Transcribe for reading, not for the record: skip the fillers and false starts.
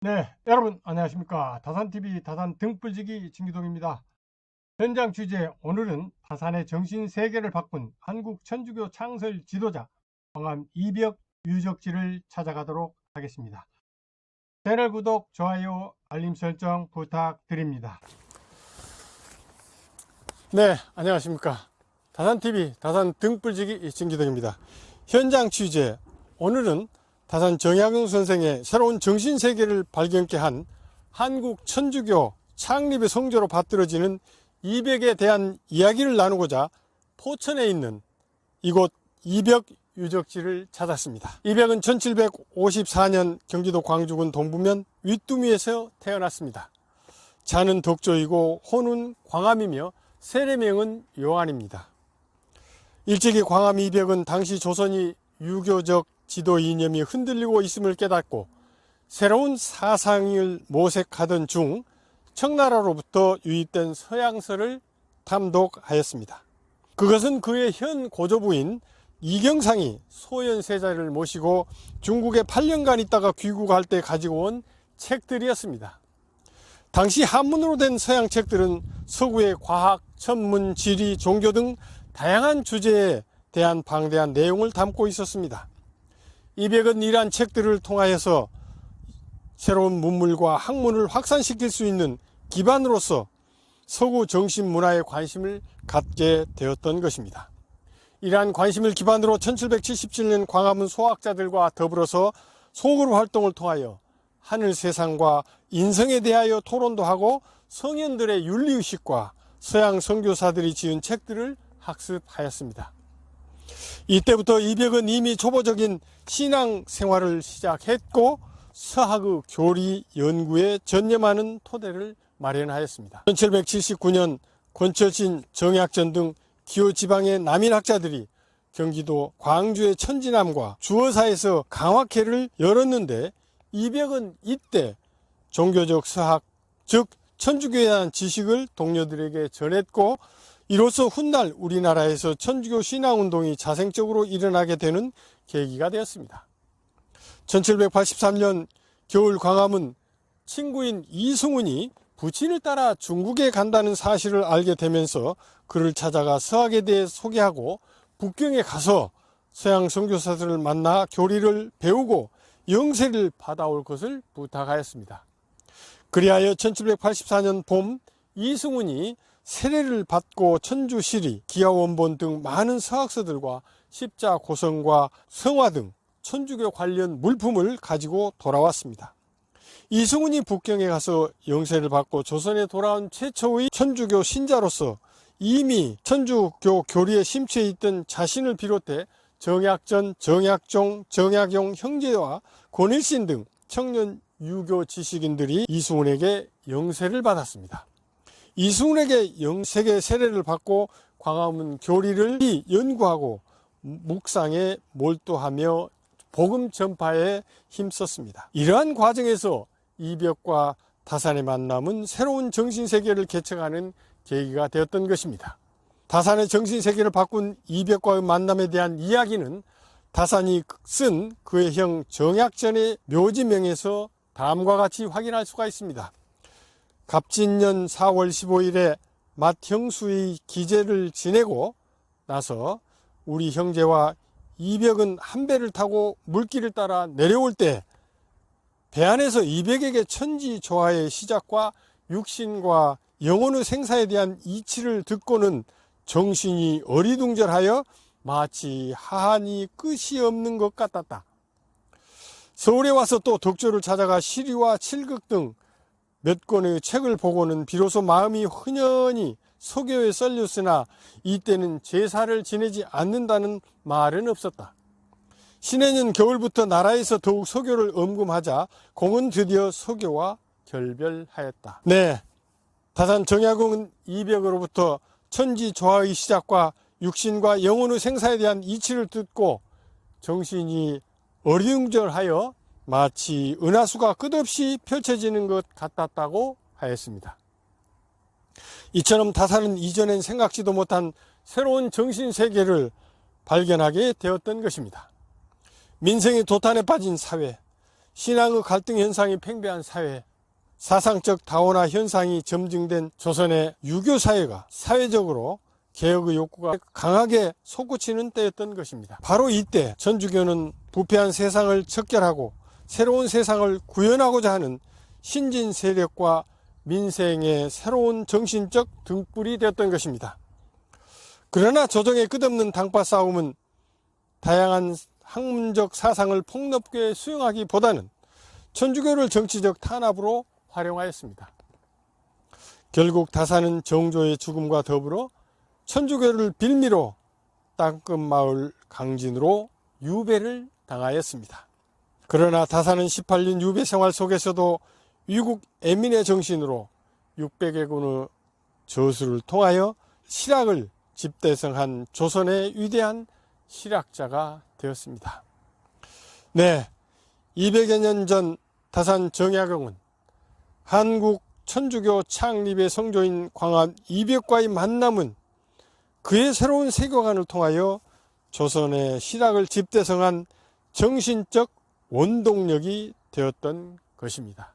네, 여러분 안녕하십니까. 다산TV 다산 등불지기 진기동입니다. 현장 취재, 오늘은 다산의 정신세계를 바꾼 한국 천주교 창설 지도자 광암 이벽 유적지를 찾아가도록 하겠습니다. 채널 구독, 좋아요, 알림 설정 부탁드립니다. 네, 안녕하십니까. 다산TV 다산 등불지기 진기동입니다. 현장 취재, 오늘은 다산 정약용 선생의 새로운 정신세계를 발견케 한 한국 천주교 창립의 성조로 받들어지는 이벽에 대한 이야기를 나누고자 포천에 있는 이곳 이벽 유적지를 찾았습니다. 이벽은 1754년 경기도 광주군 동부면 윗두미에서 태어났습니다. 자는 덕조이고 호는 광암이며 세례명은 요한입니다. 일찍이 광암 이벽은 당시 조선이 유교적 지도 이념이 흔들리고 있음을 깨닫고 새로운 사상을 모색하던 중 청나라로부터 유입된 서양서를 탐독하였습니다. 그것은 그의 현 고조부인 이경상이 소현세자를 모시고 중국에 8년간 있다가 귀국할 때 가지고 온 책들이었습니다. 당시 한문으로 된 서양 책들은 서구의 과학, 천문, 지리, 종교 등 다양한 주제에 대한 방대한 내용을 담고 있었습니다. 이벽은 이러한 책들을 통하여서 새로운 문물과 학문을 확산시킬 수 있는 기반으로서 서구 정신 문화에 관심을 갖게 되었던 것입니다. 이러한 관심을 기반으로 1777년 광화문 소학자들과 더불어서 소그룹 활동을 통하여 하늘 세상과 인성에 대하여 토론도 하고 성현들의 윤리의식과 서양 선교사들이 지은 책들을 학습하였습니다. 이때부터 이벽은 이미 초보적인 신앙 생활을 시작했고 서학의 교리 연구에 전념하는 토대를 마련하였습니다. 1779년 권철신, 정약전 등 기호 지방의 남인학자들이 경기도 광주의 천지남과 주어사에서 강화회를 열었는데 이벽은 이때 종교적 서학, 즉 천주교에 대한 지식을 동료들에게 전했고 이로써 훗날 우리나라에서 천주교 신앙운동이 자생적으로 일어나게 되는 계기가 되었습니다. 1783년 겨울 광화문 친구인 이승훈이 부친을 따라 중국에 간다는 사실을 알게 되면서 그를 찾아가 서학에 대해 소개하고 북경에 가서 서양 선교사들을 만나 교리를 배우고 영세를 받아올 것을 부탁하였습니다. 그리하여 1784년 봄 이승훈이 세례를 받고 천주시리, 기하원본 등 많은 서학서들과 십자 고성과 성화 등 천주교 관련 물품을 가지고 돌아왔습니다. 이승훈이 북경에 가서 영세를 받고 조선에 돌아온 최초의 천주교 신자로서 이미 천주교 교리에 심취해 있던 자신을 비롯해 정약전, 정약종, 정약용 형제와 권일신 등 청년 유교 지식인들이 이승훈에게 영세를 받았습니다. 이승훈에게 영세계 세례를 받고 광화문 교리를 연구하고 묵상에 몰두하며 복음 전파에 힘썼습니다. 이러한 과정에서 이벽과 다산의 만남은 새로운 정신세계를 개척하는 계기가 되었던 것입니다. 다산의 정신세계를 바꾼 이벽과의 만남에 대한 이야기는 다산이 쓴 그의 형 정약전의 묘지명에서 다음과 같이 확인할 수가 있습니다. 갑진년 4월 15일에 맏형수의 기제를 지내고 나서 우리 형제와 이벽은 한 배를 타고 물길을 따라 내려올 때 배 안에서 이벽에게 천지 조화의 시작과 육신과 영혼의 생사에 대한 이치를 듣고는 정신이 어리둥절하여 마치 하한이 끝이 없는 것 같았다. 서울에 와서 또 덕조를 찾아가 시리와 칠극 등 몇 권의 책을 보고는 비로소 마음이 흔연히 서교에 썰렸으나 이때는 제사를 지내지 않는다는 말은 없었다. 신해년 겨울부터 나라에서 더욱 서교를 엄금하자 공은 드디어 서교와 결별하였다. 네, 다산 정약용은 이벽으로부터 천지조화의 시작과 육신과 영혼의 생사에 대한 이치를 듣고 정신이 어리둥절하여 마치 은하수가 끝없이 펼쳐지는 것 같았다고 하였습니다. 이처럼 다산은 이전엔 생각지도 못한 새로운 정신세계를 발견하게 되었던 것입니다. 민생의 도탄에 빠진 사회, 신앙의 갈등 현상이 팽배한 사회, 사상적 다원화 현상이 점증된 조선의 유교 사회가 사회적으로 개혁의 욕구가 강하게 솟구치는 때였던 것입니다. 바로 이때 천주교는 부패한 세상을 척결하고 새로운 세상을 구현하고자 하는 신진 세력과 민생의 새로운 정신적 등불이 되었던 것입니다. 그러나 조정의 끝없는 당파 싸움은 다양한 학문적 사상을 폭넓게 수용하기보다는 천주교를 정치적 탄압으로 활용하였습니다. 결국 다산은 정조의 죽음과 더불어 천주교를 빌미로 땅끝 마을 강진으로 유배를 당하였습니다. 그러나 다산은 18년 유배 생활 속에서도 위국 애민의 정신으로 600여 군의 저수를 통하여 실학을 집대성한 조선의 위대한 실학자가 되었습니다. 네, 200여 년 전 다산 정약용은 한국 천주교 창립의 성조인 광암 이벽과의 만남은 그의 새로운 세계관을 통하여 조선의 실학을 집대성한 정신적 원동력이 되었던 것입니다.